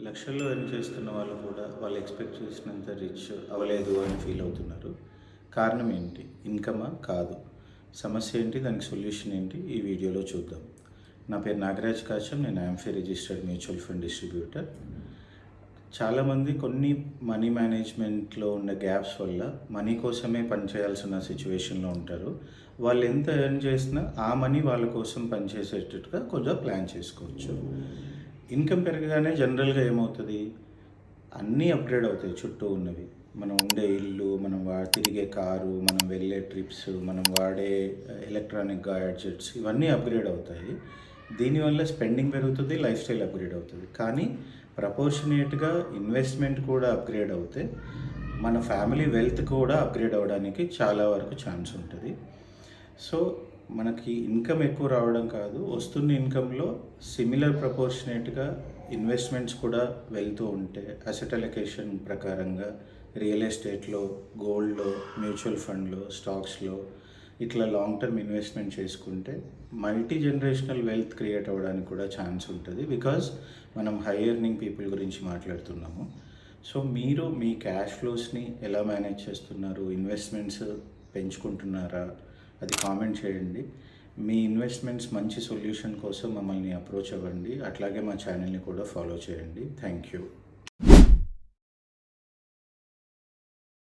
లక్షల్లో ఎర్న్ చేస్తున్న వాళ్ళు కూడా వాళ్ళు ఎక్స్పెక్ట్ చేసినంత రిచ్ అవ్వలేదు అని ఫీల్ అవుతున్నారు. కారణం ఏంటి? ఇన్కమా? కాదు. సమస్య ఏంటి? దానికి సొల్యూషన్ ఏంటి? ఈ వీడియోలో చూద్దాం. నా పేరు నాగరాజ్ కాశం. నేను ఐఎంఫీ రిజిస్టర్డ్ మ్యూచువల్ ఫండ్ డిస్ట్రిబ్యూటర్. చాలామంది కొన్ని మనీ మేనేజ్మెంట్లో ఉన్న గ్యాప్స్ వల్ల మనీ కోసమే పనిచేయాల్సిన సిచ్యువేషన్లో ఉంటారు. వాళ్ళు ఎంత ఎర్న్ చేసినా ఆ మనీ వాళ్ళ కోసం పనిచేసేటట్టుగా కొంచెం ప్లాన్ చేసుకోవచ్చు. ఇన్కమ్ పెరగగానే జనరల్గా ఏమవుతుంది, అన్నీ అప్గ్రేడ్ అవుతాయి. చుట్టూ ఉన్నవి, మనం ఉండే ఇల్లు, మనం తిరిగే కారు, మనం వెళ్ళే ట్రిప్స్, మనం వాడే ఎలక్ట్రానిక్ గ్యాడ్జెట్స్, ఇవన్నీ అప్గ్రేడ్ అవుతాయి. దీనివల్ల స్పెండింగ్ పెరుగుతుంది, లైఫ్ స్టైల్ అప్గ్రేడ్ అవుతుంది. కానీ ప్రపోర్షనేట్గా ఇన్వెస్ట్మెంట్ కూడా అప్గ్రేడ్ అవుతే మన ఫ్యామిలీ వెల్త్ కూడా అప్గ్రేడ్ అవ్వడానికి చాలా వరకు ఛాన్స్ ఉంటుంది. సో మనకి ఇన్కమ్ ఎక్కువ రావడం కాదు, వస్తున్న ఇన్కంలో సిమిలర్ ప్రపోర్షనేట్గా ఇన్వెస్ట్మెంట్స్ కూడా వెళ్తూ ఉంటే అసెట్ అలొకేషన్ ప్రకారంగా రియల్ ఎస్టేట్లో, గోల్డ్లో, మ్యూచువల్ ఫండ్లో, స్టాక్స్లో ఇట్లా లాంగ్ టర్మ్ ఇన్వెస్ట్మెంట్ చేసుకుంటే మల్టీ జనరేషనల్ వెల్త్ క్రియేట్ అవ్వడానికి కూడా ఛాన్స్ ఉంటుంది. బికాజ్ మనం హై ఎర్నింగ్ పీపుల్ గురించి మాట్లాడుతున్నాము. సో మీరు మీ క్యాష్ ఫ్లోస్ని ఎలా మేనేజ్ చేస్తున్నారు, ఇన్వెస్ట్మెంట్స్ పెంచుకుంటున్నారా, అది కామెంట్ చేయండి. మీ ఇన్వెస్ట్మెంట్స్ మంచి సొల్యూషన్ కోసం మమ్మల్ని అప్రోచ్ అవ్వండి. అట్లాగే మా ఛానల్ని కూడా ఫాలో చేయండి. Thank you.